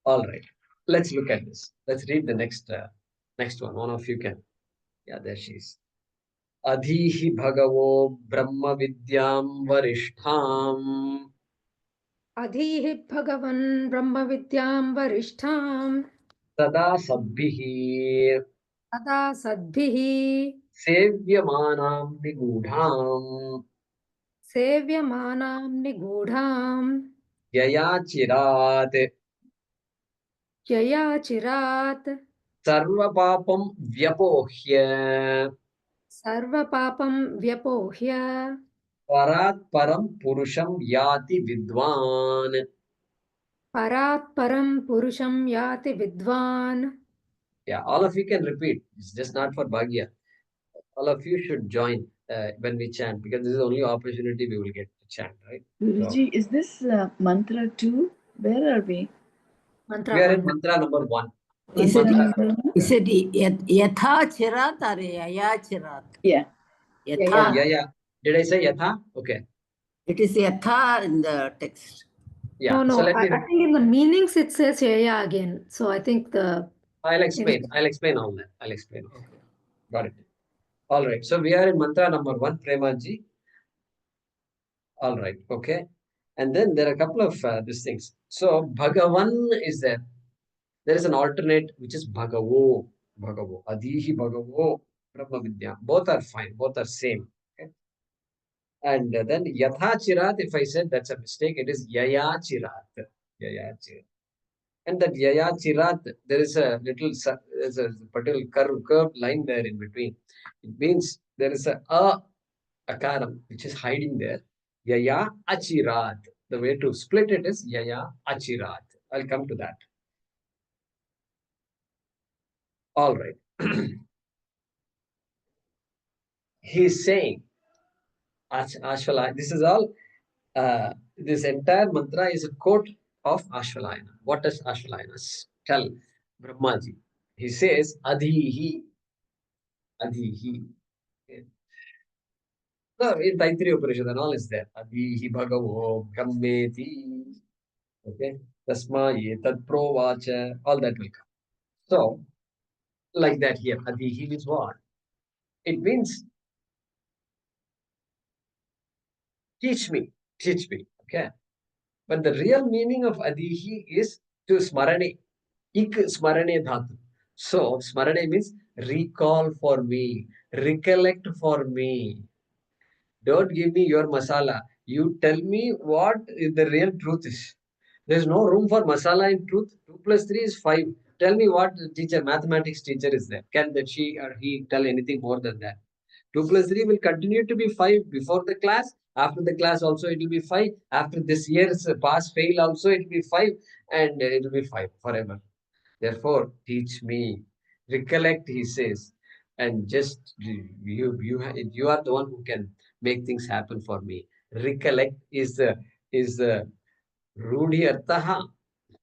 All right. Let's look at this. Let's read the next one. One of you can. Yeah, there she is. Adhihi bhagavo brahma vidyam varishtham अधीहि भगवन् ब्रह्मविद्यां वरिष्ठां sada sabbhihi तदा सद्भिः सेव्यमानां निगूढाम् सेव्यमानां निगूढां यया चिरात् यया चिरात् सर्वपापं व्यपोह्य सर्वपापं व्यपोह्य परात् परं पुरुषं याति विद्वान्. परात् परं पुरुषं याति विद्वान्. Yeah, all of you can repeat. It's just not for Bhagya. All of you should join when we chant, because this is the only opportunity we will get to chant, right? Guruji, is this mantra 2? Where are we? Mantra We are in 1. mantra number 1. Is Mantra it, number 1? is it yatha chirat or yaya chirat? Yeah. Yatha. Oh, yeah. Did I say yatha? Okay. It is yatha in the text. Yeah. No, So let I me. think in the meanings it says yaya again. So I think I'll explain. I'll explain all that. I'll explain. Okay. Got it. All right. So we are in mantra number 1, Premaji. All right. Okay. And then there are a couple of these things. So Bhagavan is there. There is an alternate which is Bhagavo. Bhagavo. Adihi Bhagavo. Brahma Vidya. Both are fine. Both are same. Okay. And then Yatha Chirat, if I said that's a mistake, it is Yaya Chirat. Yaya Chirat. And that Yaya Chirat, there is a little, there's a particular curved line there in between. It means there is a akaram which is hiding there. Yaya Achirat. The way to split it is Yaya Achirat. I'll come to that. All right. He's saying, Ashwala, this is all, this entire mantra is a quote of Ashwalayana. What does Ashwalayana tell Brahmaji? He says, Adhihi, Adhihi. Okay. So in Taittiriya Upanishad and all is there. Adhihi Bhagavo Brahmeti. Okay. Tasma ye tad provacha. All that will come. So, like that here. Adhihi means what? It means teach me, teach me. Okay. But the real meaning of Adihi is to Smarane. Ik Smarane Dhatu. So, Smarane means recall for me, recollect for me. Don't give me your masala. You tell me what the real truth is. There's no room for masala in truth. 2 plus 3 is 5. Tell me what teacher, mathematics teacher is there. Can that she or he tell anything more than that? 2 plus 3 will continue to be 5 before the class. After the class also it will be 5. After this year's pass fail also it will be 5. And it will be 5 forever. Therefore, teach me. Recollect, he says. And just you are the one who can make things happen for me. Recollect is the Rudi Artaha.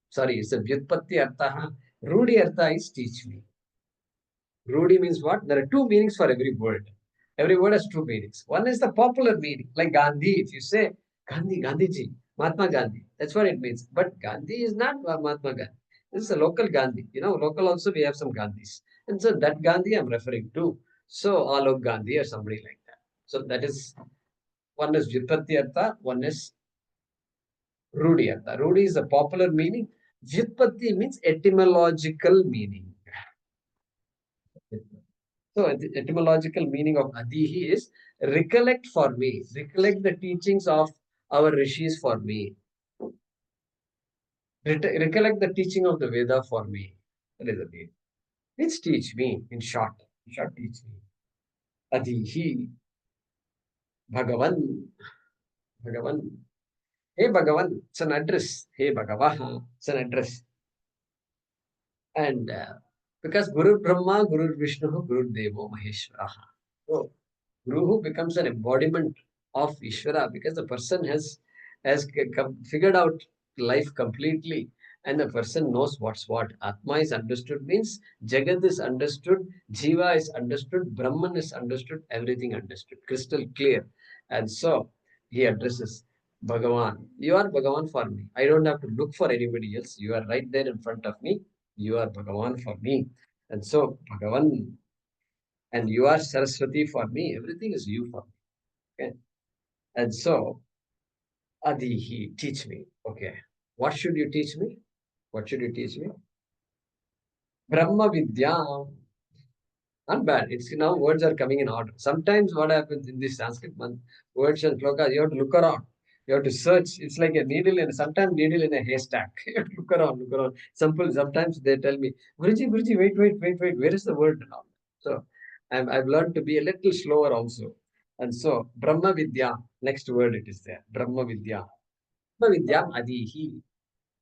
Sorry, it's a Vyutpatti Artaha. Rudi Artha is teach me. Rudi means what? There are two meanings for every word. Every word has two meanings. One is the popular meaning, like Gandhi. If you say Gandhi, Gandhiji, Mahatma Gandhi, that's what it means. But Gandhi is not Mahatma Gandhi. This is a local Gandhi. Local also we have some Gandhis. And so that Gandhi I'm referring to. So Alok Gandhi or somebody like that. So that is, one is Vyutpatti Artha, one is Rudi Artha. Rudi is a popular meaning. Vyutpatti means etymological meaning. So the etymological meaning of Adihi is recollect for me, recollect the teachings of our rishis for me, recollect the teaching of the Veda for me. That is Adihi. Please teach me, in short, teach me. Adihi, Bhagavan, Bhagavan. Hey Bhagavan, it's an address. Hey Bhagavaha, it's an address. And because Guru Brahma, Guru Vishnu, Guru Devo Maheshwaraha. So Guru becomes an embodiment of Ishvara because the person has figured out life completely, and the person knows what's what. Atma is understood means Jagat is understood, Jiva is understood, Brahman is understood, everything understood, crystal clear. And so he addresses Bhagavan. You are Bhagavan for me. I don't have to look for anybody else. You are right there in front of me. You are Bhagavan for me. And so, Bhagavan, and you are Saraswati for me. Everything is you for me. Okay. And so, Adihi, teach me. Okay. What should you teach me? What should you teach me? Brahma Vidya. Not bad. It's now words are coming in order. Sometimes what happens in this Sanskrit month, words and slokas, you have to look around. You have to search. It's like a needle in sometimes needle in a haystack. You have to look around, look around. Simple. Sometimes they tell me, Guruji, wait. Where is the word now? So I've learned to be a little slower also. And so Brahma Vidya, next word it is there. Brahma Vidya. Brahma Vidya Adihi.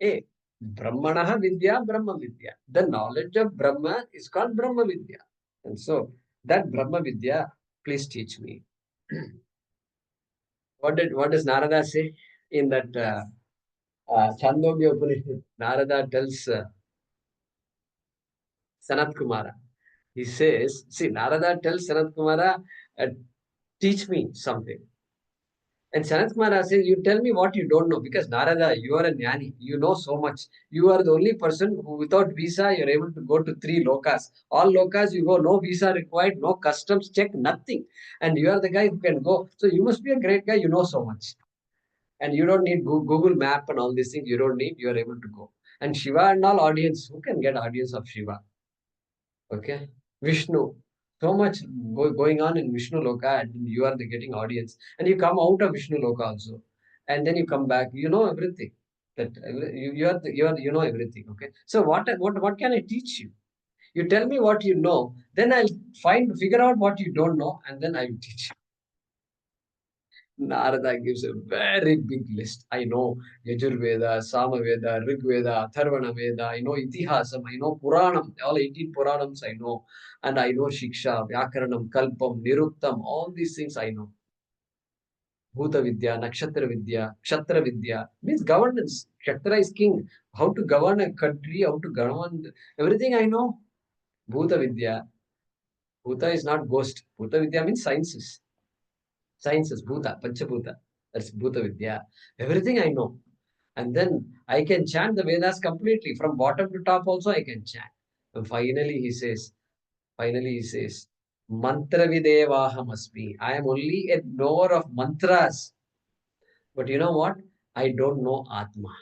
A Brahmanaha Vidya, Brahma Vidya. The knowledge of Brahma is called Brahma Vidya. And so that Brahma Vidya, please teach me. What does Narada say in that Chandogya Upanishad? Narada tells Sanat Kumara. He says, see, Narada tells Sanat Kumara, teach me something. And Sanat Kumara says, you tell me what you don't know, because Narada, you are a jnani, you know so much. You are the only person who, without visa, you're able to go to 3 lokas. All lokas, you go, no visa required, no customs check, nothing. And you are the guy who can go. So you must be a great guy, you know so much. And you don't need Google Map and all these things, you don't need, you are able to go. And Shiva and all audience, who can get audience of Shiva? Okay. Vishnu. So much going on in Vishnu Loka, and you are the getting audience. And you come out of Vishnu Loka also. And then you come back. You know everything. That you know everything. Okay. So what can I teach you? You tell me what you know, then I'll figure out what you don't know, and then I will teach you. Narada gives a very big list. I know Yajurveda, Samaveda, Rigveda, Atharvana Veda, I know Itihasam, I know Puranam, all 18 Puranams I know. And I know Shiksha, Vyakaranam, Kalpam, Niruktam, all these things I know. Bhuta Vidya, Nakshatra Vidya, Kshatra Vidya, means governance. Kshatra is king. How to govern a country, how to govern everything I know. Bhuta Vidya. Bhuta is not ghost. Bhuta Vidya means sciences. Sciences, Bhuta, Panchabhuta. That's Bhuta Vidya. Everything I know. And then I can chant the Vedas completely. From bottom to top also I can chant. And finally he says, Mantra Videvaham Asmi. I am only a knower of mantras. But you know what? I don't know Atma.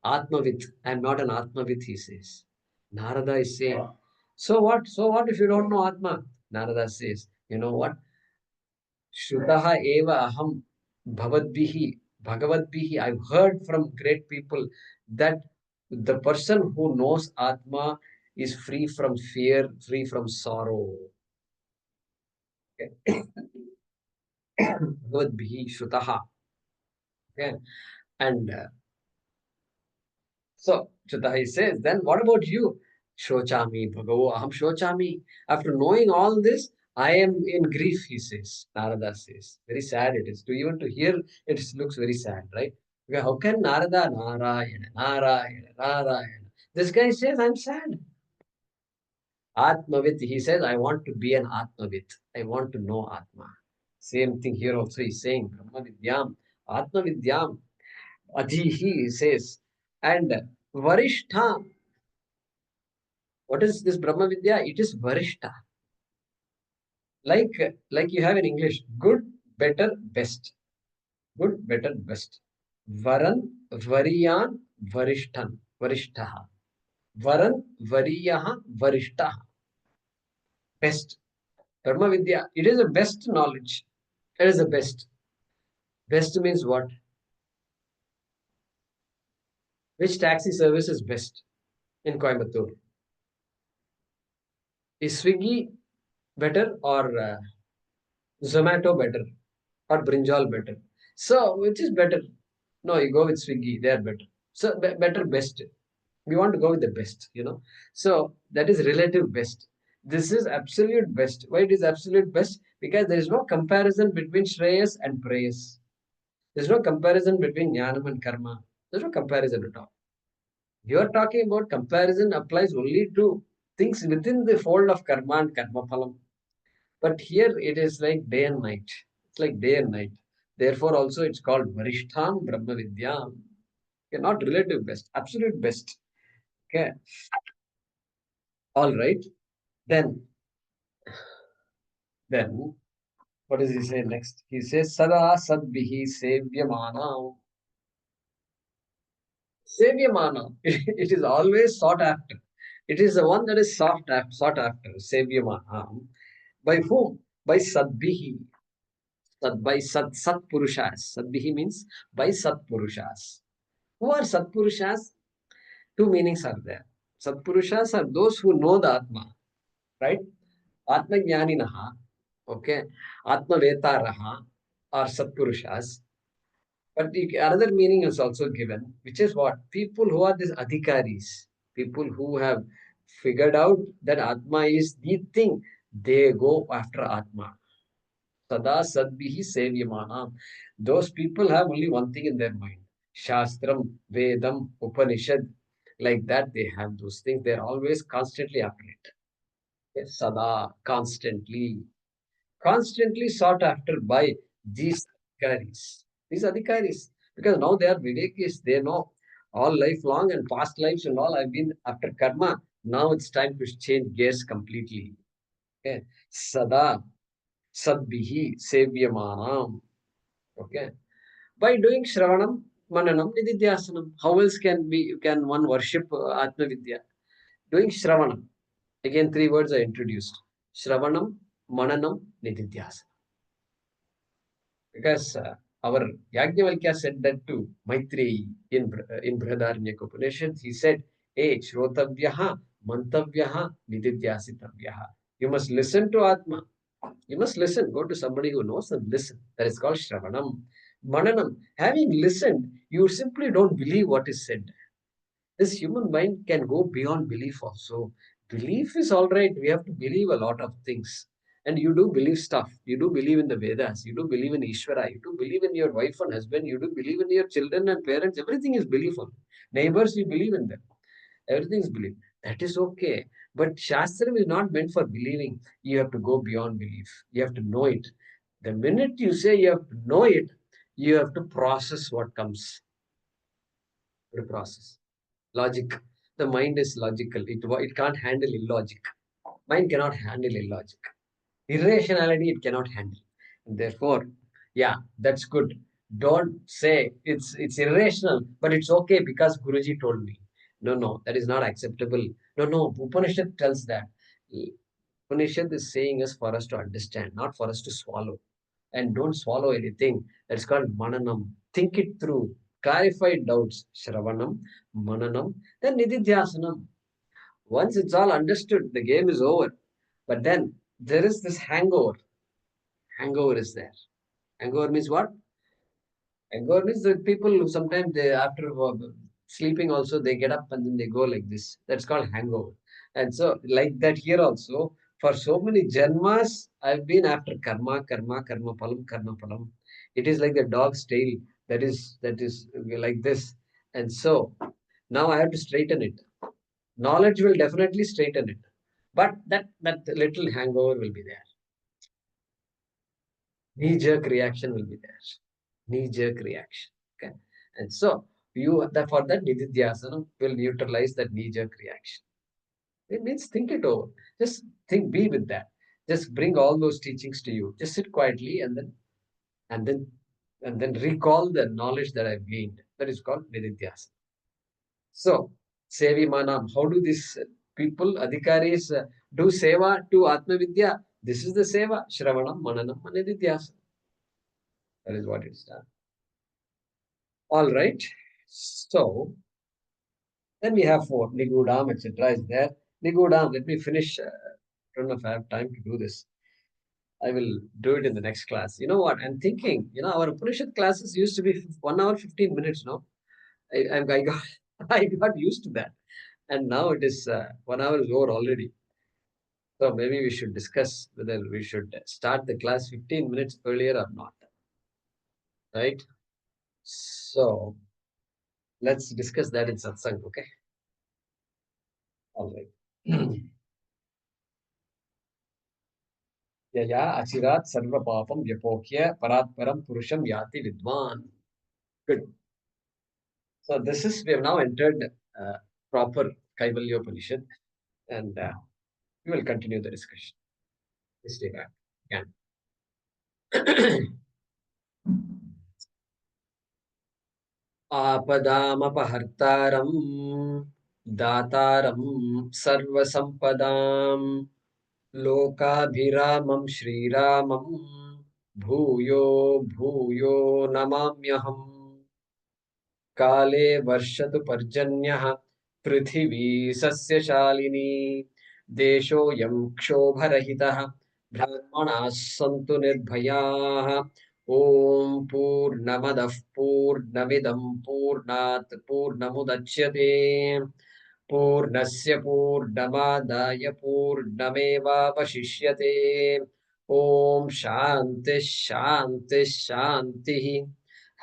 Atmavit. I am not an Atmavit, he says. Narada is saying, so what? So what if you don't know Atma? Narada says, you know what? Shrutaha eva aham bhavadbihi, bhagavadbihi. I've heard from great people that the person who knows Atma is free from fear, free from sorrow. Okay. Bhavadbihi shrutaha. Okay. And so Shruta says, then what about you? Shochami, Bhagavo, aham shochami. After knowing all this, I am in grief, he says. Narada says. Very sad it is. Even to hear, it looks very sad, right? Okay, how can Narada, Narayana. This guy says, I'm sad. Atmavit, he says, I want to be an Atmavit. I want to know Atma. Same thing here also he's saying, Brahma Vidyam, Atma Vidyam. Adhihi, he says. And Varishtha. What is this Brahma Vidya? It is Varishta. Like you have in English, good, better, best. Good, better, best. Varan, Variyan, Varishtan, Varishtaha. Varan, Variyaha, Varishtaha. Best. Brahma Vidya. It is the best knowledge. It is the best. Best means what? Which taxi service is best in Coimbatore? Is Swiggy better or Zomato better or Brinjal better? So, which is better? No, you go with Swiggy, they are better. So, better, best. We want to go with the best. So, that is relative best. This is absolute best. Why it is absolute best? Because there is no comparison between Shreyas and Preyas. There is no comparison between Jnanam and Karma. There is no comparison at all. You are talking about comparison applies only to things within the fold of Karma and Karma Phalam. But here it is like day and night. It's like day and night. Therefore, also it's called Varishtham Brahma Vidya. Okay, not relative best, absolute best. Okay. All right. Then what does he say next? He says, Sada Sadbihi Sevyamana. Sevyamana. It is always sought after. It is the one that is sought after. Sevyamana. By whom? By Sadbihi. By Sat Purushas. Sadbihi means by Sat Purushas. Who are Sat Purushas? Two meanings are there. Sat Purushas are those who know the Atma, right? Atma Jnaninaha, okay? Atma Vetaraha are Sat Purushas. But another meaning is also given, which is what? People who are these adhikaris, people who have figured out that Atma is the thing, they go after Atma. Sada Sadbihi Sevyamana. Those people have only one thing in their mind. Shastram, Vedam, Upanishad. Like that, they have those things. They're always constantly after it. Yes, Sada, constantly. Constantly sought after by these adhikaris. These adhikaris. Because now they are Vivekis. They know all lifelong and past lives and all. I've been after karma. Now it's time to change gears completely. Okay. Sada Sadbihi Sevyamanam. Okay. By doing Shravanam, Mananam, Nididhyasanam. How else can one worship Atma Vidya? Doing Shravanam. Again, three words I introduced. Shravanam, Mananam, Nididhyasanam. Because our Yajnavalkya said that to Maitreyi in Brihadaranyaka Upanishad. He said, "Hey, Shrotavyaha, Mantavyaha, Nididhyasitavyaha." You must listen to Atma. You must listen. Go to somebody who knows and listen. That is called Shravanam. Mananam. Having listened, you simply don't believe what is said. This human mind can go beyond belief also. Belief is all right. We have to believe a lot of things. And you do believe stuff. You do believe in the Vedas. You do believe in Ishvara. You do believe in your wife and husband. You do believe in your children and parents. Everything is belief only. Neighbors, you believe in them. Everything is belief. That is okay. But Shastram is not meant for believing. You have to go beyond belief. You have to know it. The minute you say you have to know it, you have to process what comes. The process. Logic. The mind is logical. It can't handle illogic. Mind cannot handle illogic. Irrationality it cannot handle. And therefore, yeah, that's good. Don't say it's irrational, but it's okay because Guruji told me. No, that is not acceptable. No, Upanishad tells that. Upanishad is saying us for us to understand, not for us to swallow. And don't swallow anything. That's called mananam. Think it through. Clarify doubts. Shravanam, mananam, then nididhyasanam. Once it's all understood, the game is over. But then there is this hangover. Hangover is there. Hangover means what? Hangover means the people who sometimes they after sleeping also they get up and then they go like this. That's called hangover. And so like that here also for so many janmas I've been after karma palam. It is like the dog's tail that is like this. And so now I have to straighten it. Knowledge will definitely straighten it. But that little hangover will be there. Knee-jerk reaction will be there. Knee-jerk reaction. Okay. And so you that for that nididhyasana will neutralize that knee-jerk reaction. It means think it over. Just think, be with that. Just bring all those teachings to you. Just sit quietly and then and then recall the knowledge that I've gained. That is called nididhyasana. So, Sevi Manam, how do these people, adhikaris, do seva to Atma Vidya? This is the seva, Shravanam, Mananam, Manididhyasana. That is what it's done. All right. So, then we have four, Nigudam, etc. is there. Nigudam, let me finish. I don't know if I have time to do this. I will do it in the next class. You know what? I'm thinking, our Upanishad classes used to be 1 hour, 15 minutes, no? I got I got used to that. And now it is 1 hour is over already. So maybe we should discuss whether we should start the class 15 minutes earlier or not. Right? So let's discuss that in satsang, okay? All right. Yaya achirat sarva papam vyapokya paratparam purusham yati vidwan. Good. So this is, we have now entered proper Kaivalya Upanishad, and we will continue the discussion. Let's stay back again. आपदामपहर्तारं दातारं सर्वसम्पदां लोकाभिरामं श्रीरामं भूयो भूयो नमाम्यहम् काले वर्षतु पर्जन्यः पृथिवी सस्यशालिनी देशोऽयं क्षोभरहितः ब्राह्मणाः सन्तु निर्भयाः ॐ पूर्णमदः पूर्णमिदं पूर्णात् पूर्णमुदच्यते पूर्णस्य पूर्णमादाय पूर्णमेवावशिष्यते ॐ शान्तिः शान्तिः शान्तिः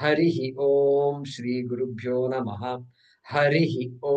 हरिः ॐ श्री गुरुभ्यो नमः हरिः ॐ